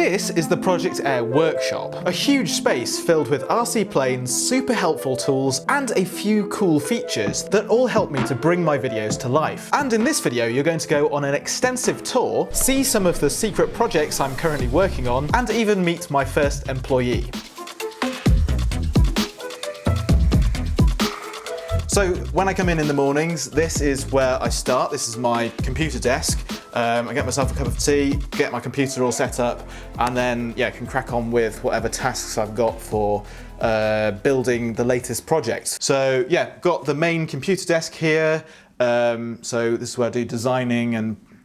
This is the Project Air workshop, a huge space filled with RC planes, super helpful tools, and a few cool features that all help me to bring my videos to life. And in this video, you're going to go on an extensive tour, see some of the secret projects I'm currently working on, and even meet my first employee. So when I come in the mornings, this is where I start. This is my computer desk. I get myself a cup of tea, get my computer all set up, and then can crack on with whatever tasks I've got for building the latest projects. So got the main computer desk here. So this is where I do designing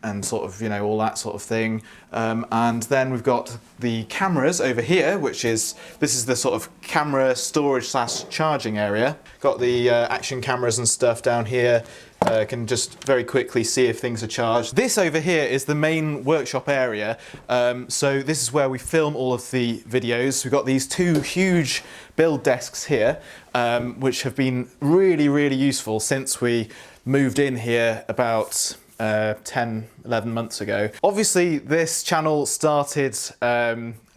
and sort of, all that sort of thing. And then we've got the cameras over here, this is the sort of camera storage / charging area. Got the action cameras and stuff down here. Can just very quickly see if things are charged. This over here is the main workshop area. So this is where we film all of the videos. We've got these two huge build desks here, which have been really, really useful since we moved in here about 10, 11 months ago. Obviously, this channel started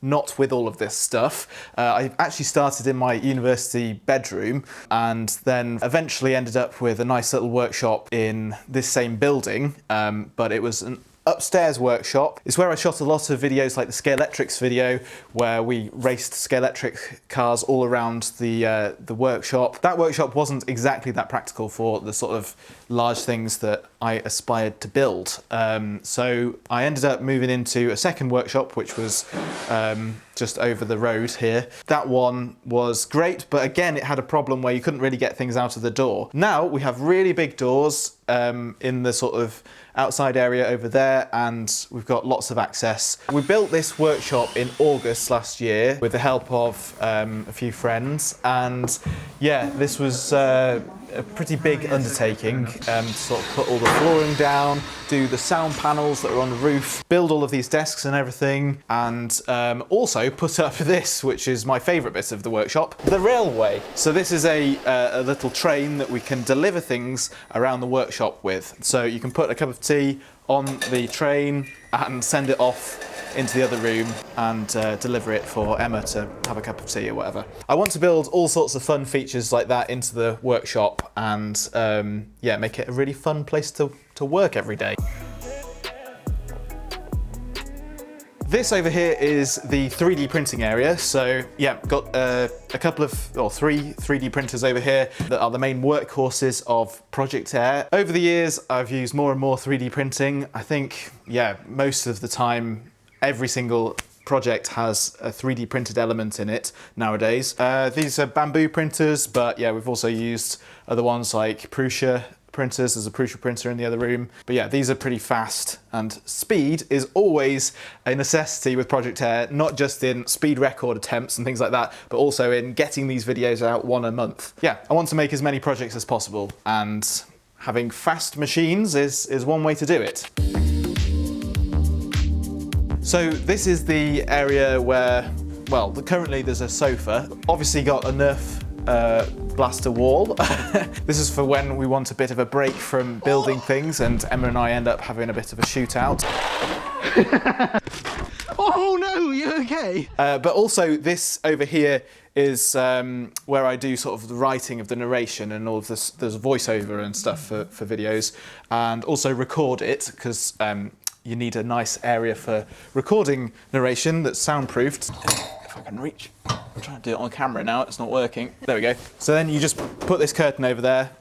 not with all of this stuff. I actually started in my university bedroom and then eventually ended up with a nice little workshop in this same building, but it was an upstairs workshop. It's where I shot a lot of videos like the Scalextric video, where we raced Scalextric cars all around the workshop. That workshop wasn't exactly that practical for the sort of large things that I aspired to build. So I ended up moving into a second workshop, which was just over the road here. That one was great, but again, it had a problem where you couldn't really get things out of the door. Now we have really big doors in the sort of outside area over there, and we've got lots of access. We built this workshop in August last year with the help of a few friends, and this was a pretty big undertaking to sort of put all the flooring down, do the sound panels that are on the roof, build all of these desks and everything, and also put up this, which is my favourite bit of the workshop, the railway. So this is a little train that we can deliver things around the workshop with. So you can put a cup of tea on the train and send it off into the other room and deliver it for Emma to have a cup of tea or whatever. I want to build all sorts of fun features like that into the workshop and make it a really fun place to work every day. This over here is the 3D printing area. So got a couple of, or 3 3D printers over here that are the main workhorses of Project Air. Over the years, I've used more and more 3D printing. I think, most of the time, every single project has a 3D printed element in it nowadays. These are bamboo printers, but we've also used other ones like Prusa printers. There's a Prusa printer in the other room. But these are pretty fast, and speed is always a necessity with Project Air, not just in speed record attempts and things like that, but also in getting these videos out one a month. I want to make as many projects as possible, and having fast machines is one way to do it. So this is the area where, currently there's a sofa. Obviously got a Nerf blaster wall. This is for when we want a bit of a break from building things and Emma and I end up having a bit of a shootout. Oh no, you okay? But also this over here is where I do sort of the writing of the narration and all of this. There's a voiceover and stuff for videos, and also record it, because you need a nice area for recording narration that's soundproofed. If I can reach. I'm trying to do it on camera now, it's not working. There we go. So then you just put this curtain over there.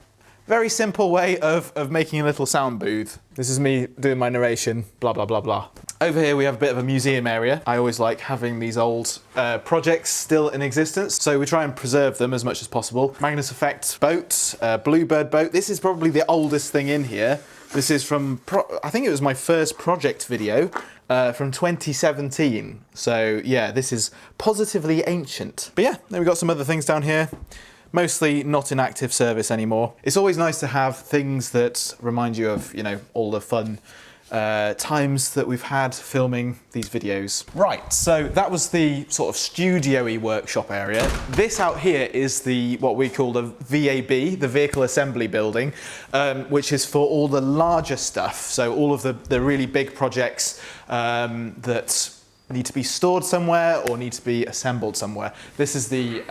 Very simple way of making a little sound booth. This is me doing my narration, blah, blah, blah, blah. Over here we have a bit of a museum area. I always like having these old projects still in existence, so we try and preserve them as much as possible. Magnus Effect boat, Bluebird boat. This is probably the oldest thing in here. This is from, I think it was my first project video from 2017. So this is positively ancient. But then we've got some other things down here. Mostly not in active service anymore. It's always nice to have things that remind you of, all the fun times that we've had filming these videos. Right, so that was the sort of studio-y workshop area. This out here is what we call the VAB, the Vehicle Assembly Building, which is for all the larger stuff. So all of the really big projects that need to be stored somewhere or need to be assembled somewhere. This is the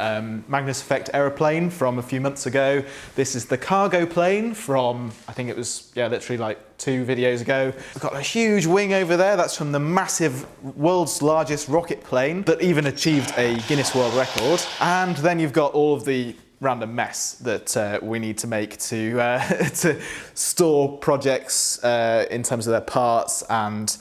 Magnus Effect aeroplane from a few months ago. This is the cargo plane from, I think it was, yeah, literally like 2 videos ago. We've got a huge wing over there. That's from the massive world's largest rocket plane that even achieved a Guinness World Record. And then you've got all of the random mess that we need to make to to store projects in terms of their parts and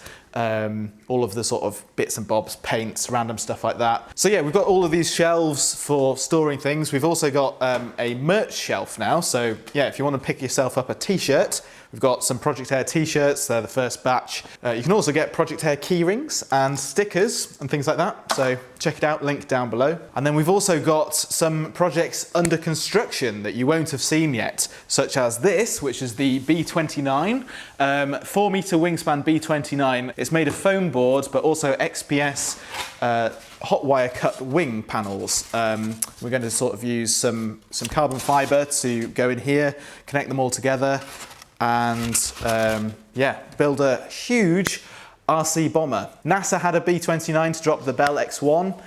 all of the sort of bits and bobs, paints, random stuff like that. So yeah, we've got all of these shelves for storing things. We've also got a merch shelf now. So yeah, if you want to pick yourself up a t-shirt, we've got some Project Air t-shirts. They're the first batch. You can also get Project Air key rings and stickers and things like that. So check it out, link down below. And then we've also got some projects under construction that you won't have seen yet, such as this, which is the B29, 4 meter wingspan B29. It's made of foam boards, but also XPS hot wire cut wing panels. We're going to sort of use some carbon fiber to go in here, connect them all together, and yeah, build a huge RC bomber. NASA had a B-29 to drop the Bell X-1.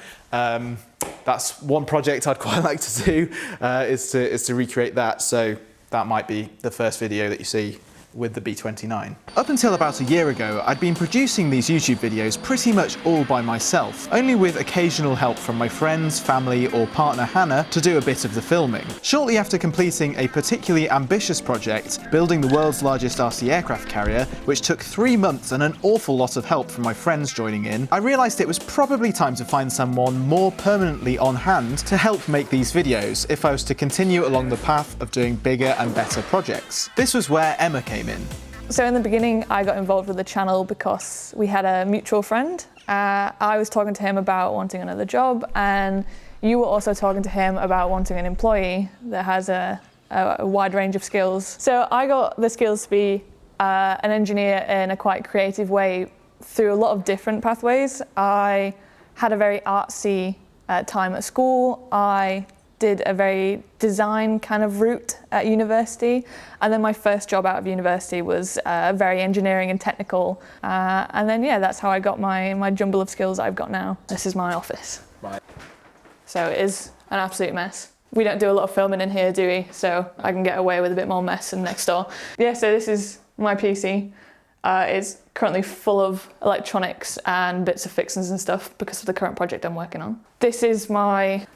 That's one project I'd quite like to do, is to recreate that. So that might be the first video that you see with the B29. Up until about a year ago, I'd been producing these YouTube videos pretty much all by myself, only with occasional help from my friends, family, or partner Hannah to do a bit of the filming. Shortly after completing a particularly ambitious project, building the world's largest RC aircraft carrier, which took 3 months and an awful lot of help from my friends joining in, I realised it was probably time to find someone more permanently on hand to help make these videos if I was to continue along the path of doing bigger and better projects. This was where Emma came in. So in the beginning, I got involved with the channel because we had a mutual friend. I was talking to him about wanting another job, and you were also talking to him about wanting an employee that has a wide range of skills. So I got the skills to be an engineer in a quite creative way through a lot of different pathways. I had a very artsy time at school. I did a very design kind of route at university, and then my first job out of university was very engineering and technical, and then yeah, that's how I got my jumble of skills I've got now. This is my office. Right. So it is an absolute mess. We don't do a lot of filming in here, do we? So I can get away with a bit more mess than next door. Yeah, so this is my PC. It's currently full of electronics and bits of fixings and stuff because of the current project I'm working on. This is my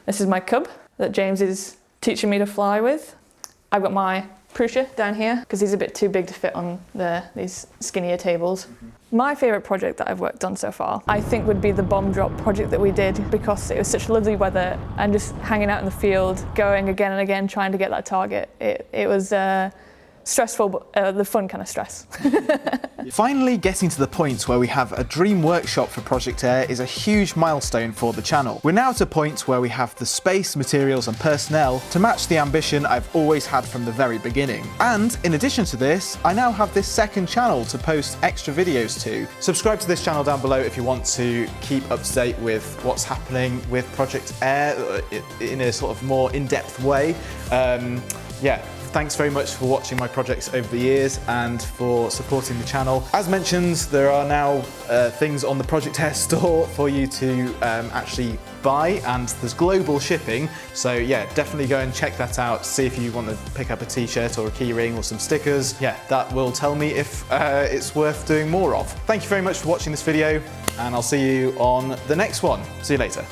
Cub that James is teaching me to fly with. I've got my Prusa down here because he's a bit too big to fit on these skinnier tables. My favourite project that I've worked on so far, I think, would be the bomb drop project that we did, because it was such lovely weather and just hanging out in the field, going again and again, trying to get that target. It was stressful, but the fun kind of stress. Finally getting to the point where we have a dream workshop for Project Air is a huge milestone for the channel. We're now at a point where we have the space, materials and personnel to match the ambition I've always had from the very beginning. And in addition to this, I now have this second channel to post extra videos to. Subscribe to this channel down below if you want to keep up to date with what's happening with Project Air in a sort of more in-depth way. Yeah. Thanks very much for watching my projects over the years and for supporting the channel. As mentioned, there are now things on the Project Air store for you to actually buy, and there's global shipping. So yeah, definitely go and check that out. See if you want to pick up a t-shirt or a key ring or some stickers. Yeah, that will tell me if it's worth doing more of. Thank you very much for watching this video, and I'll see you on the next one. See you later.